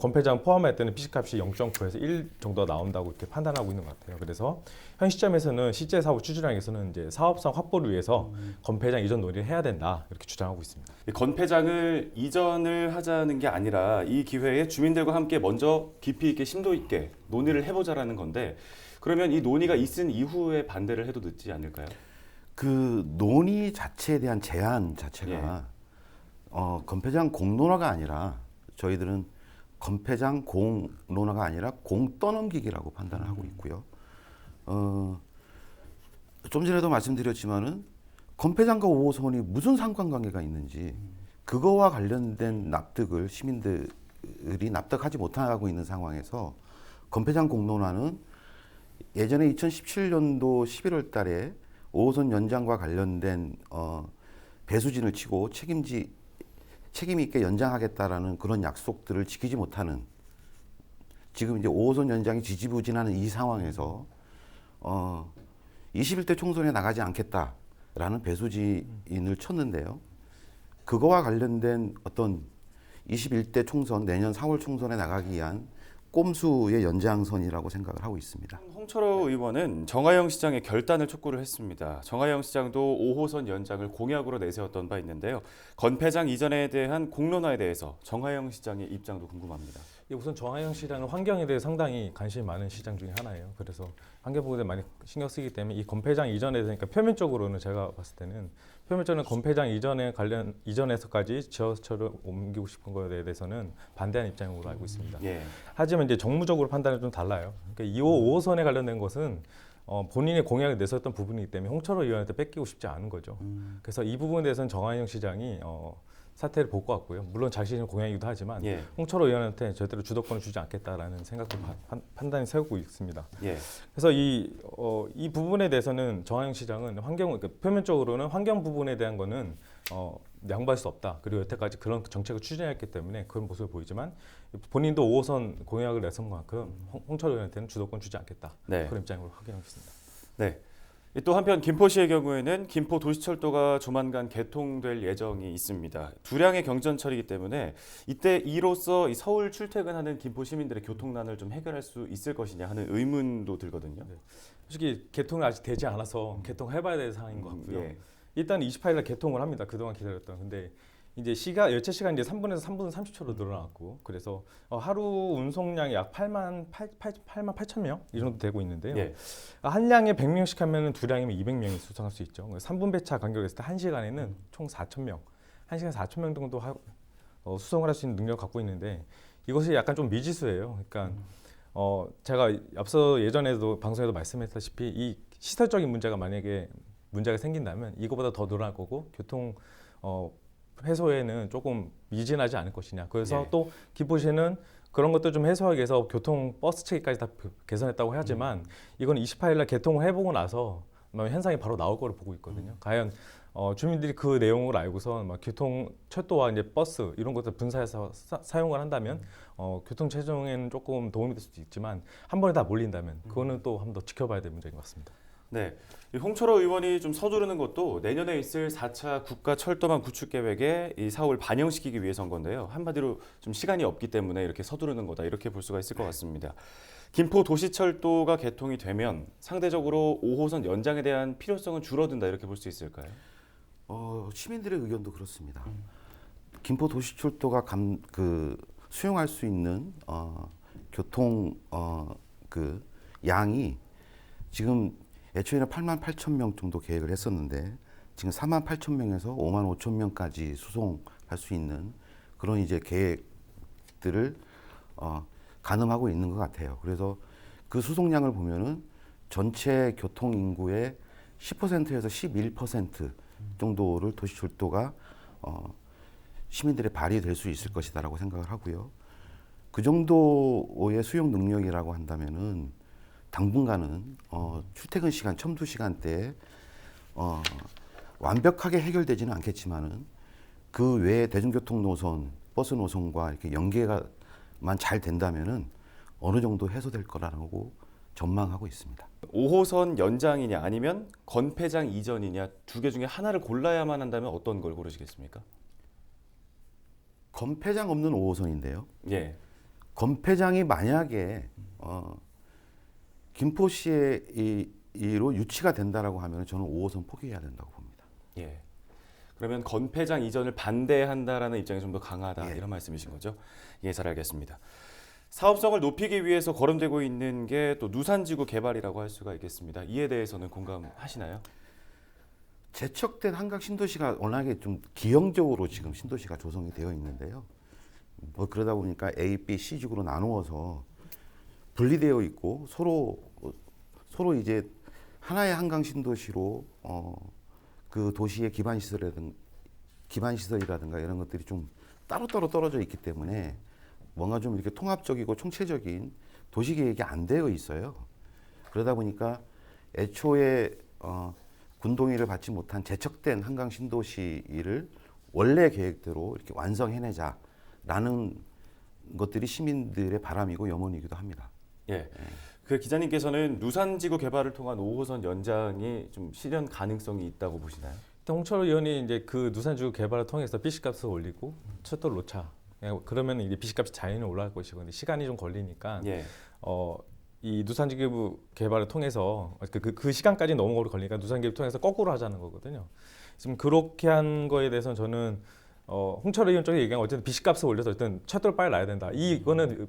건폐장 포함할 때는 PC값이 0.9에서 1 정도가 나온다고 이렇게 판단하고 있는 것 같아요. 그래서 현 시점에서는 실제 사업 추진하기 위해서는 이제 사업성 확보를 위해서 건폐장 이전 논의를 해야 된다 이렇게 주장하고 있습니다. 건폐장을 이전을 하자는 게 아니라 이 기회에 주민들과 함께 먼저 깊이 있게 심도 있게 논의를 해보자라는 건데 그러면 이 논의가 있은 이후에 반대를 해도 늦지 않을까요? 그 논의 자체에 대한 제안 자체가 건폐장 공론화가 아니라 저희들은 건폐장 공론화가 아니라 공 떠넘기기라고 판단을 하고 있고요. 좀 전에도 말씀드렸지만은 건폐장과 5호선이 무슨 상관관계가 있는지 그거와 관련된 납득을 시민들이 납득하지 못하고 있는 상황에서 건폐장 공론화는 예전에 2017년도 11월 달에 5호선 연장과 관련된 배수진을 치고 책임 있게 연장하겠다라는 그런 약속들을 지키지 못하는 지금 이제 5호선 연장이 지지부진하는 이 상황에서 21대 총선에 나가지 않겠다라는 배수진을 쳤는데요. 그거와 관련된 어떤 21대 총선 내년 4월 총선에 나가기 위한 꼼수의 연장선이라고 생각을 하고 있습니다. 홍철호 의원은 정하영 시장의 결단을 촉구를 했습니다. 정하영 시장도 5호선 연장을 공약으로 내세웠던 바 있는데요. 건폐장 이전에 대한 공론화에 대해서 정하영 시장의 입장도 궁금합니다. 우선 정하영 시장은 환경에 대해 상당히 관심이 많은 시장 중에 하나예요. 그래서 환경 부분에 많이 신경 쓰기 때문에 이 건폐장 이전에 대해서 표면적으로는 제가 봤을 때는 건폐장 이전에서까지 지하철을 옮기고 싶은 거에 대해서는 반대하는 입장으로 알고 있습니다. 예. 하지만 이제 정무적으로 판단은 좀 달라요. 그러니까 5호선에 관련된 것은 본인의 공약을 내세웠던 부분이기 때문에 홍철호 의원한테 뺏기고 싶지 않은 거죠. 그래서 이 부분에 대해서는 정하영 시장이 사퇴를 볼 것 같고요. 물론 자신의 공약이기도 하지만 예. 홍철호 의원한테 절대로 주도권을 주지 않겠다라는 생각도 판단이 세우고 있습니다. 예. 그래서 이 부분에 대해서는 정하영 시장은 그러니까 표면적으로는 환경 부분에 대한 거는 양보할 수 없다. 그리고 여태까지 그런 정책을 추진했기 때문에 그런 모습을 보이지만 본인도 5호선 공약을 내선 만큼 홍철호 의원한테는 주도권 주지 않겠다. 네. 그런 입장으로 확인하고 있습니다. 네. 또 한편 김포시의 경우에는 김포 도시철도가 조만간 개통될 예정이 있습니다. 두량의 경전철이기 때문에 이때 이로써 서울 출퇴근하는 김포 시민들의 교통난을 좀 해결할 수 있을 것이냐 하는 의문도 들거든요. 네. 솔직히 개통이 아직 되지 않아서 개통해봐야 될 상황인 것 같고요. 예. 일단 28일 날 개통을 합니다. 그동안 기다렸던. 근데 이제 열차 시간이 이제 3분에서 3분 30초로 늘어났고 그래서 하루 운송량이 약 8만 8천 명 이 정도 되고 있는데요. 예. 한 량에 100명씩 하면 두 량이면 200명이 수송할 수 있죠. 3분 배차 간격을 했을 때 1시간에는 총 4천 명, 1시간 4천 명 정도 수송을 할 수 있는 능력을 갖고 있는데 이것이 약간 좀 미지수예요. 그러니까 제가 앞서 예전에도 방송에도 말씀했다시피 이 시설적인 문제가 만약에 문제가 생긴다면 이거보다 더 늘어날 거고 교통 해소에는 조금 미진하지 않을 것이냐. 그래서 예. 또 김포시는 그런 것도 좀 해소하기 위해서 교통 버스 체계까지 다 개선했다고 하지만 이건 28일 날 개통을 해보고 나서 현상이 바로 나올 거로 보고 있거든요. 과연 주민들이 그 내용을 알고서 막 교통, 철도와 이제 버스 이런 것들 분사해서 사용을 한다면 교통 체증에는 조금 도움이 될 수도 있지만 한 번에 다 몰린다면 그거는 또 한 번 더 지켜봐야 될 문제인 것 같습니다. 네, 이 홍철호 의원이 좀 서두르는 것도 내년에 있을 4차 국가철도망 구축 계획에 이 사업을 반영시키기 위해서인 건데요. 한마디로 좀 시간이 없기 때문에 이렇게 서두르는 거다 이렇게 볼 수가 있을 것 같습니다. 김포 도시철도가 개통이 되면 상대적으로 5호선 연장에 대한 필요성은 줄어든다 이렇게 볼 수 있을까요? 시민들의 의견도 그렇습니다. 김포 도시철도가 수용할 수 있는 교통 그 양이 지금 애초에는 8만 8천 명 정도 계획을 했었는데 지금 4만 8천 명에서 5만 5천 명까지 수송할 수 있는 그런 이제 계획들을 가늠하고 있는 것 같아요. 그래서 그 수송량을 보면은 전체 교통 인구의 10%에서 11% 정도를 도시철도가 시민들의 발휘될 수 있을 것이다라고 생각을 하고요. 그 정도의 수용 능력이라고 한다면은 당분간은 출퇴근 시간, 첨두 시간대에 완벽하게 해결되지는 않겠지만은 그 외에 대중교통 노선, 버스 노선과 이렇게 연계가만 잘 된다면은 어느 정도 해소될 거라고 전망하고 있습니다. 5호선 연장이냐 아니면 건폐장 이전이냐 두 개 중에 하나를 골라야만 한다면 어떤 걸 고르시겠습니까? 건폐장 없는 5호선인데요. 예. 건폐장이 만약에 김포시에 이로 유치가 된다라고 하면 저는 5호선 포기해야 된다고 봅니다. 예. 그러면 건폐장 이전을 반대한다라는 입장이 좀 더 강하다 예. 이런 말씀이신 거죠? 예, 잘 알겠습니다. 사업성을 높이기 위해서 거론되고 있는 게 또 누산지구 개발이라고 할 수가 있겠습니다. 이에 대해서는 공감하시나요? 재척된 한강 신도시가 워낙에 좀 기형적으로 지금 신도시가 조성이 되어 있는데요. 그러다 보니까 A, B, C 지구로 나누어서 분리되어 있고 서로 이제 하나의 한강 신도시로 그 도시의 기반 시설이라든가 이런 것들이 좀 따로따로 떨어져 있기 때문에 뭔가 좀 이렇게 통합적이고 총체적인 도시 계획이 안 되어 있어요. 그러다 보니까 애초에 군동의를 받지 못한 재척된 한강 신도시를 원래 계획대로 이렇게 완성해내자라는 것들이 시민들의 바람이고 염원이기도 합니다. 예. 그 기자님께서는 누산지구 개발을 통한 5호선 연장이 좀 실현 가능성이 있다고 보시나요? 홍철호 의원이 이제 그 누산지구 개발을 통해서 BC값을 올리고 철도를 놓자. 그러면 이제 BC값이 자연히 올라갈 것이고 근데 시간이 좀 걸리니까 예. 이 누산지구 개발을 통해서 그 시간까지 너무 오래 걸리니까 누산기를 통해서 거꾸로 하자는 거거든요. 지금 그렇게 한 거에 대해서는 저는 홍철호 의원 쪽에 얘기한 어쨌든 BC값을 올려서 어쨌든 철도를 빨리 놔야 된다. 이거는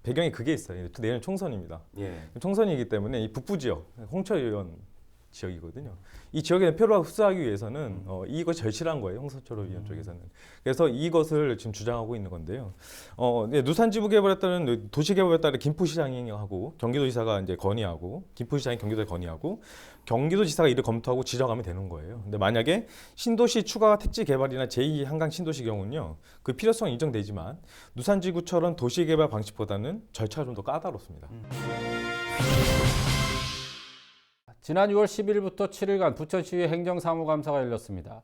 배경이 그게 있어요. 내년 총선입니다. 예. 총선이기 때문에 이 북부 지역, 홍철호 의원 지역이거든요. 이 지역에 표를 흡수하기 위해서는 이것이 절실한 거예요. 홍철호 의원 쪽에서는. 그래서 이것을 지금 주장하고 있는 건데요. 누산지구 개발에 따른 도시 개발에 따른 김포시장이 하고 경기도지사가 이제 건의하고 김포시장이 경기도에 건의하고 경기도지사가 이를 검토하고 지정하면 되는 거예요. 근데 만약에 신도시 추가 택지 개발이나 제2 한강 신도시 경우는요. 그 필요성이 인정되지만 누산지구처럼 도시 개발 방식보다는 절차가 좀 더 까다롭습니다. 지난 6월 10일부터 7일간 부천시의 행정사무감사가 열렸습니다.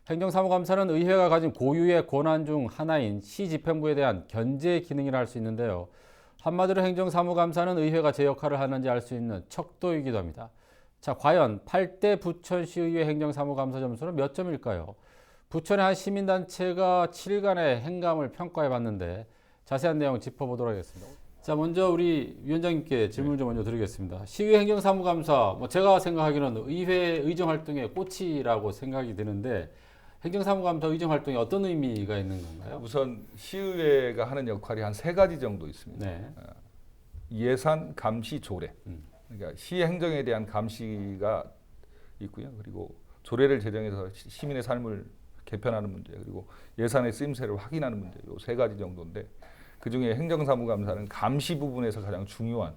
행정사무감사는 의회가 가진 고유의 권한 중 하나인 시집행부에 대한 견제 기능이라 할 수 있는데요. 한마디로 행정사무감사는 의회가 제 역할을 하는지 알 수 있는 척도이기도 합니다. 자, 과연 8대 부천시의회 행정사무감사 점수는 몇 점일까요? 부천의 한 시민단체가 7일간의 행감을 평가해 봤는데 자세한 내용 짚어보도록 하겠습니다. 자, 먼저 우리 위원장님께 질문을 좀 먼저 드리겠습니다. 시의회 행정사무감사, 제가 생각하기로는 의회 의정활동의 꽃이라고 생각이 드는데 행정사무감사 의정활동에 어떤 의미가 있는 건가요? 우선 시의회가 하는 역할이 한 3가지 정도 있습니다. 네. 예산, 감시, 조례. 그러니까 시 행정에 대한 감시가 있고요. 그리고 조례를 제정해서 시민의 삶을 개편하는 문제, 그리고 예산의 쓰임새를 확인하는 문제, 요 3가지 정도인데 그중에 행정사무감사는 감시 부분에서 가장 중요한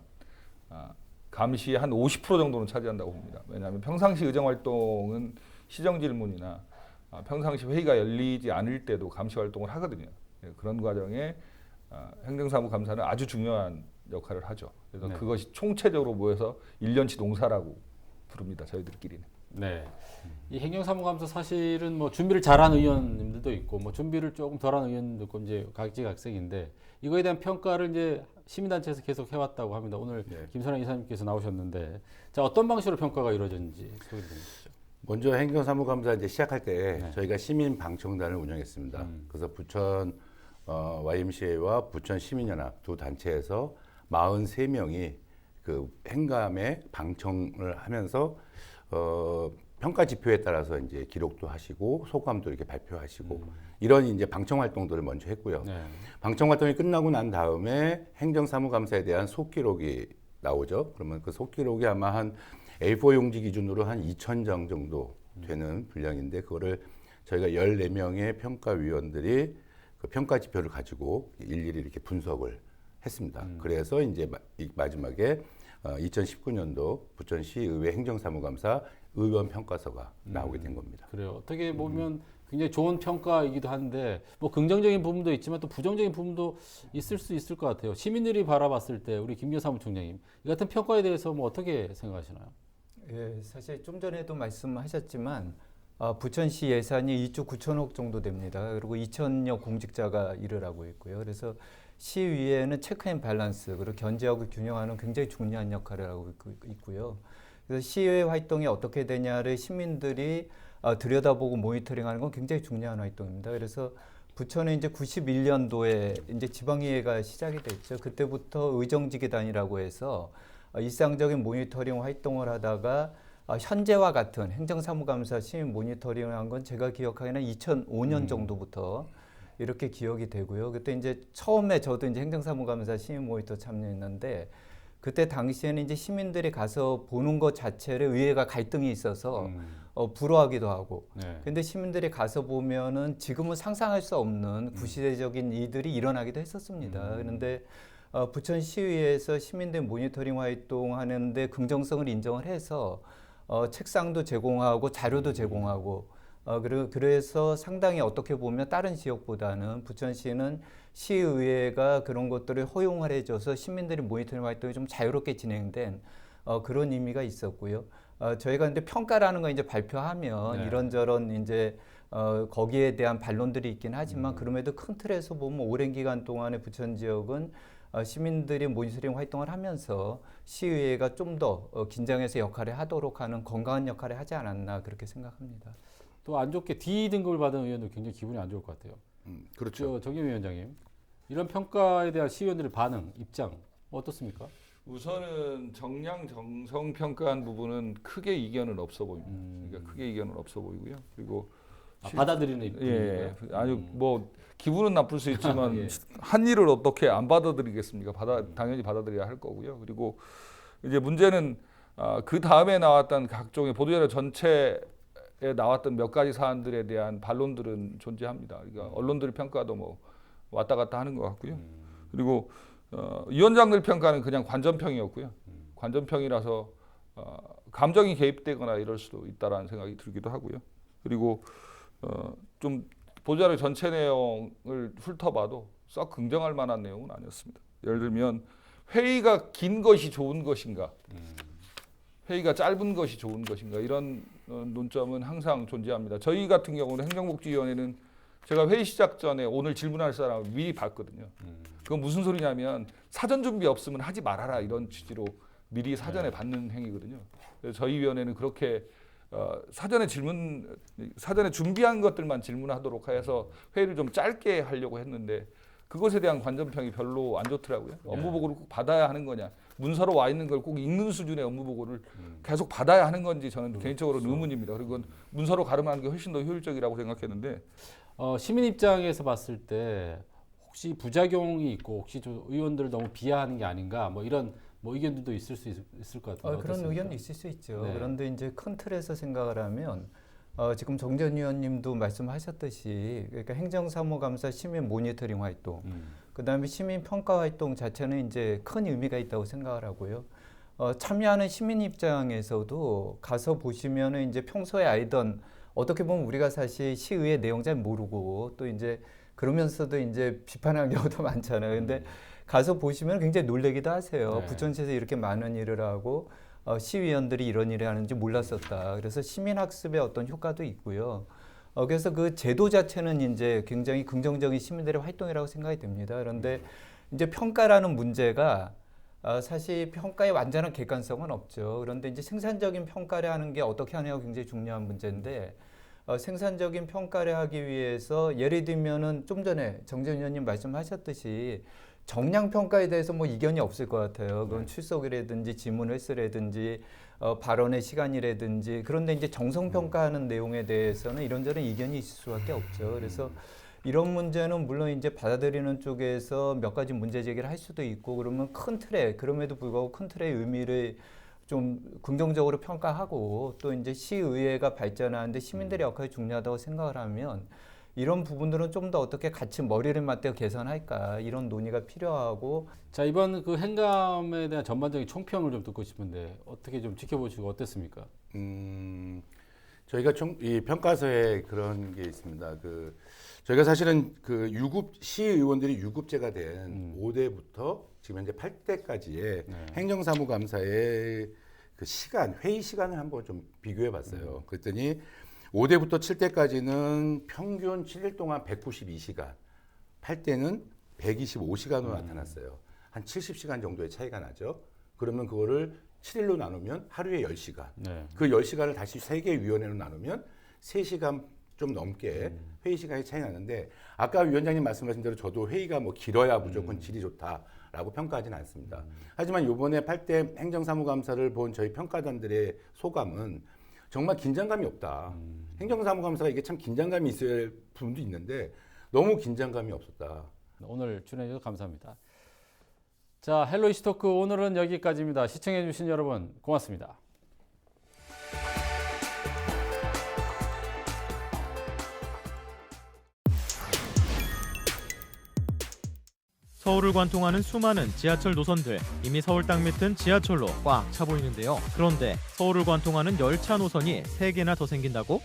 감시의 한 50% 정도는 차지한다고 봅니다. 왜냐하면 평상시 의정활동은 시정질문이나 평상시 회의가 열리지 않을 때도 감시 활동을 하거든요. 그런 과정에 행정사무감사는 아주 중요한 역할을 하죠. 그래서 네. 그것이 총체적으로 모여서 1년치 농사라고 부릅니다. 저희들끼리는. 네. 이 행정사무감사 사실은 뭐 준비를 잘한 의원님들도 있고 뭐 준비를 조금 덜한 의원님도 있고 이제 각지각색인데 이거에 대한 평가를 이제 시민단체에서 계속 해왔다고 합니다. 오늘 김선영 이사님께서 나오셨는데 자 어떤 방식으로 평가가 이루어졌는지 소개 좀 해주시죠. 먼저 행정사무감사 이제 시작할 때 저희가 시민 방청단을 운영했습니다. 그래서 부천 YMCA와 부천 시민연합 두 단체에서 43명이 그 행감에 방청을 하면서 평가 지표에 따라서 이제 기록도 하시고 소감도 이렇게 발표하시고 이런 이제 방청 활동들을 먼저 했고요. 방청 활동이 끝나고 난 다음에 행정사무감사에 대한 속기록이 나오죠. 그러면 그 속기록이 아마 한 A4 용지 기준으로 한 2,000장 정도 되는 분량인데 그거를 저희가 14명의 평가위원들이 그 평가 지표를 가지고 일일이 이렇게 분석을 했습니다. 그래서 이제 마지막에 2019년도 부천시의회 행정사무감사 의원 평가서가 나오게 된 겁니다. 그래요. 어떻게 보면 굉장히 좋은 평가이기도 한데 뭐 긍정적인 부분도 있지만 또 부정적인 부분도 있을 수 있을 것 같아요. 시민들이 바라봤을 때 우리 김기현 사무총장님 이 같은 평가에 대해서 뭐 어떻게 생각하시나요? 예, 사실 좀 전에도 말씀하셨지만 부천시 예산이 2조 9천억 정도 됩니다. 그리고 2천여 공직자가 일을 하고 있고요. 그래서 시위에는 체크 앤 밸런스 그리고 견제하고 균형하는 굉장히 중요한 역할을 하고 있고요. 그래서 시의회 활동이 어떻게 되냐를 시민들이 들여다보고 모니터링하는 건 굉장히 중요한 활동입니다. 그래서 부천은 이제 91년도에 이제 지방의회가 시작이 됐죠. 그때부터 의정지계단이라고 해서 일상적인 모니터링 활동을 하다가 현재와 같은 행정사무감사 시민 모니터링을 한 건 제가 기억하기에는 2005년 정도부터 이렇게 기억이 되고요. 그때 이제 처음에 저도 이제 행정사무감사 시민 모니터 참여했는데 그때 당시에는 이제 시민들이 가서 보는 것 자체를 의회가 갈등이 있어서 불허하기도 하고. 근데 시민들이 가서 보면은 지금은 상상할 수 없는 구시대적인 일들이 일어나기도 했었습니다. 그런데 부천시의회에서 시민들 모니터링 활동하는데 긍정성을 인정을 해서 책상도 제공하고 자료도 제공하고 그래서 상당히 어떻게 보면 다른 지역보다는 부천시는 시의회가 그런 것들을 허용을 해줘서 시민들이 모니터링 활동이 좀 자유롭게 진행된 그런 의미가 있었고요. 저희가 근데 평가라는 거 이제 발표하면 이런저런 이제 거기에 대한 반론들이 있긴 하지만 그럼에도 큰 틀에서 보면 오랜 기간 동안에 부천 지역은 시민들이 모니터링 활동을 하면서 시의회가 좀 더 긴장해서 역할을 하도록 하는 건강한 역할을 하지 않았나 그렇게 생각합니다. 또 안 좋게 D 등급을 받은 의원도 굉장히 기분이 안 좋을 것 같아요. 그렇죠. 정의용 위원장님, 이런 평가에 대한 시의원들의 반응, 입장 어떻습니까? 우선은 정량 정성 평가한 부분은 크게 이견은 없어 보입니다. 그러니까 크게 이견은 없어 보이고요. 그리고 받아들이는 입장인가요? 아주 뭐 기분은 나쁠 수 있지만 한 일을 어떻게 안 받아들이겠습니까? 당연히 받아들여야 할 거고요. 그리고 이제 문제는 그 다음에 나왔던 각종의 보도자료 전체에 나왔던 몇 가지 사안들에 대한 반론들은 존재합니다. 그러니까 언론들 평가도 뭐 왔다 갔다 하는 것 같고요. 그리고 위원장들 평가는 그냥 관전평이었고요. 관전평이라서 감정이 개입되거나 이럴 수도 있다라는 생각이 들기도 하고요. 그리고 좀 보도자료 전체 내용을 훑어봐도 썩 긍정할 만한 내용은 아니었습니다. 예를 들면 회의가 긴 것이 좋은 것인가, 회의가 짧은 것이 좋은 것인가 이런 논점은 항상 존재합니다. 저희 같은 경우는 행정복지위원회는 제가 회의 시작 전에 오늘 질문할 사람을 미리 봤거든요. 그건 무슨 소리냐면 사전 준비 없으면 하지 말아라 이런 취지로 미리 사전에 받는 행위거든요. 그래서 저희 위원회는 그렇게 사전에 준비한 것들만 질문하도록 해서 회의를 좀 짧게 하려고 했는데 그것에 대한 관전평이 별로 안 좋더라고요. 업무보고를 꼭 받아야 하는 거냐, 문서로 와 있는 걸 꼭 읽는 수준의 업무보고를 계속 받아야 하는 건지 저는 개인적으로는 의문입니다. 그리고 문서로 가름하는 게 훨씬 더 효율적이라고 생각했는데 시민 입장에서 봤을 때 혹시 부작용이 있고 혹시 의원들을 너무 비하하는 게 아닌가 뭐 이런 의견들도 있을 수 있을 것 같은데 그런 의견도 있을 수 있죠. 네. 그런데 이제 큰 틀에서 생각을 하면 지금 정전 의원님도 말씀하셨듯이 그러니까 행정사무감사 시민 모니터링 활동, 그다음에 시민 평가 활동 자체는 이제 큰 의미가 있다고 생각을 하고요. 참여하는 시민 입장에서도 가서 보시면은 이제 평소에 알던 어떻게 보면 우리가 사실 시의회 내용 잘 모르고 또 이제 그러면서도 이제 비판하는 경우도 많잖아요. 근데 가서 보시면 굉장히 놀라기도 하세요. 네. 부천시에서 이렇게 많은 일을 하고 시의원들이 이런 일을 하는지 몰랐었다. 그래서 시민학습의 어떤 효과도 있고요. 그래서 그 제도 자체는 이제 굉장히 긍정적인 시민들의 활동이라고 생각이 듭니다. 그런데 이제 평가라는 문제가 사실 평가에 완전한 객관성은 없죠. 그런데 이제 생산적인 평가를 하는 게 어떻게 하느냐가 굉장히 중요한 문제인데 생산적인 평가를 하기 위해서 예를 들면은 좀 전에 정재훈 의원님 말씀하셨듯이 정량 평가에 대해서 뭐 이견이 없을 것 같아요. 그건 출석이라든지 지문 횟수라든지 발언의 시간이라든지 그런데 이제 정성 평가하는 내용에 대해서는 이런저런 이견이 있을 수밖에 없죠. 그래서 이런 문제는 물론 이제 받아들이는 쪽에서 몇 가지 문제 제기를 할 수도 있고 그러면 큰 틀에 그럼에도 불구하고 큰 틀의 의미를 좀 긍정적으로 평가하고 또 이제 시의회가 발전하는데 시민들의 역할이 중요하다고 생각을 하면 이런 부분들은 좀 더 어떻게 같이 머리를 맞대어 개선할까 이런 논의가 필요하고. 자, 이번 그 행감에 대한 전반적인 총평을 좀 듣고 싶은데 어떻게 좀 지켜보시고 어땠습니까? 저희가 이 평가서에 그런 게 있습니다. 저희가 사실은 유급 시의원들이 유급제가 된 5대부터 지금 현재 8대까지의 행정사무감사의 그 시간, 회의 시간을 한번 좀 비교해봤어요. 그랬더니 5대부터 7대까지는 평균 7일 동안 192시간, 8대는 125시간으로 나타났어요. 한 70시간 정도의 차이가 나죠. 그러면 그거를 7일로 나누면 하루에 10시간. 그 10시간을 다시 3개의 위원회로 나누면 3시간 좀 넘게 회의 시간이 차이 나는데 아까 위원장님 말씀하신 대로 저도 회의가 뭐 길어야 무조건 질이 좋다라고 평가하지는 않습니다. 하지만 이번에 8대 행정사무감사를 본 저희 평가단들의 소감은 정말 긴장감이 없다. 행정사무감사가 이게 참 긴장감이 있어야 할 부분도 있는데 너무 긴장감이 없었다. 오늘 출연해주셔서 감사합니다. 자, 헬로 이슈토크 오늘은 여기까지입니다. 시청해주신 여러분 고맙습니다. 서울을 관통하는 수많은 지하철 노선들, 이미 서울 땅 밑은 지하철로 꽉 차 보이는데요. 그런데 서울을 관통하는 열차 노선이 3개나 더 생긴다고?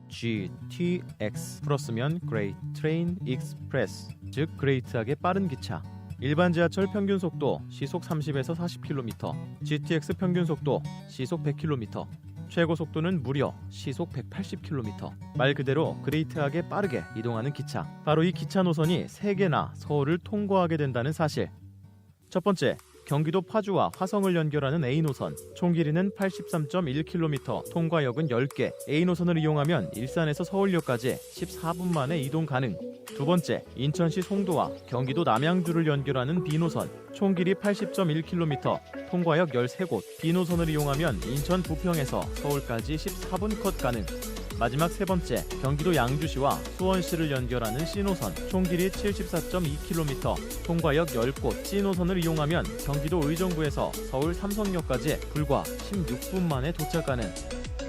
GTX 풀었으면 Great Train Express, 즉 그레이트하게 빠른 기차. 일반 지하철 평균 속도 시속 30에서 40km, GTX 평균 속도 시속 100km, 최고 속도는 무려 시속 180km. 말 그대로 그레이트하게 빠르게 이동하는 기차. 바로 이 기차 노선이 3개나 서울을 통과하게 된다는 사실. 첫 번째, 경기도 파주와 화성을 연결하는 A노선. 총 길이는 83.1km, 통과역은 10개. A노선을 이용하면 일산에서 서울역까지 14분 만에 이동 가능. 두 번째, 인천시 송도와 경기도 남양주를 연결하는 B노선. 총 길이 80.1km, 통과역 13곳. B노선을 이용하면 인천 부평에서 서울까지 14분 컷 가능. 마지막 세 번째, 경기도 양주시와 수원시를 연결하는 C노선. 총 길이 74.2km, 통과역 10곳. C노선을 이용하면 경기도 의정부에서 서울 삼성역까지 불과 16분 만에 도착 가능.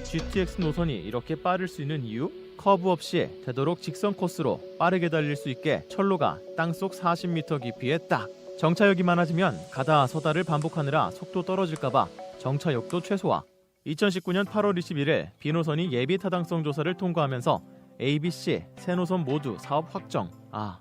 GTX 노선이 이렇게 빠를 수 있는 이유? 커브 없이 되도록 직선 코스로 빠르게 달릴 수 있게 철로가 땅속 40m 깊이에 딱. 정차역이 많아지면 가다 서다를 반복하느라 속도 떨어질까봐 정차역도 최소화. 2019년 8월 21일 B노선이 예비 타당성 조사를 통과하면서 A, B, C 세 노선 모두 사업 확정.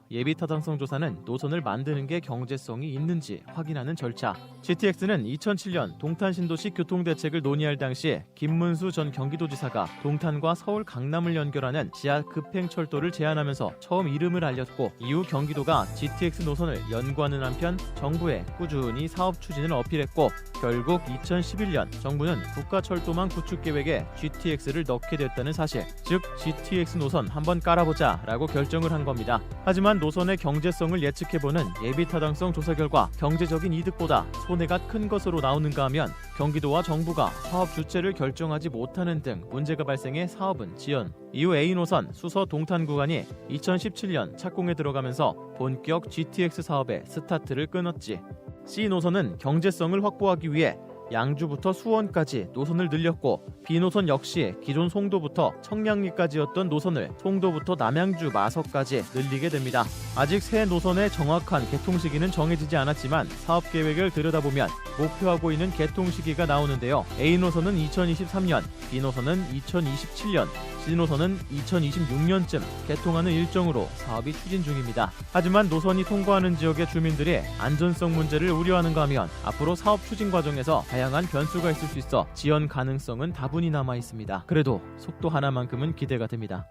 예비 타당성 조사는 노선을 만드는 게 경제성이 있는지 확인하는 절차. GTX는 2007년 동탄 신도시 교통대책을 논의할 당시 김문수 전 경기도지사가 동탄과 서울 강남을 연결하는 지하 급행철도를 제안하면서 처음 이름을 알렸고 이후 경기도가 GTX 노선을 연구하는 한편 정부에 꾸준히 사업 추진을 어필했고 결국 2011년 정부는 국가철도망 구축 계획에 GTX를 넣게 됐다는 사실. 즉 GTX 노선 한번 깔아보자 라고 결정을 한 겁니다. 하지만 노선의 경제성을 예측해보는 예비타당성 조사 결과 경제적인 이득보다 손해가 큰 것으로 나오는가 하면 경기도와 정부가 사업 주체를 결정하지 못하는 등 문제가 발생해 사업은 지연. 이후 A노선 수서 동탄 구간이 2017년 착공에 들어가면서 본격 GTX 사업의 스타트를 끊었지. C노선은 경제성을 확보하기 위해 양주부터 수원까지 노선을 늘렸고 B노선 역시 기존 송도부터 청량리까지였던 노선을 송도부터 남양주 마석까지 늘리게 됩니다. 아직 새 노선의 정확한 개통 시기는 정해지지 않았지만 사업 계획을 들여다보면 목표하고 있는 개통 시기가 나오는데요. A노선은 2023년, B노선은 2027년, C노선은 2026년쯤 개통하는 일정으로 사업이 추진 중입니다. 하지만 노선이 통과하는 지역의 주민들이 안전성 문제를 우려하는가 하면 앞으로 사업 추진 과정에서 다양한 변수가 있을 수 있어 지연 가능성은 다분히 남아 있습니다. 그래도 속도 하나만큼은 기대가 됩니다.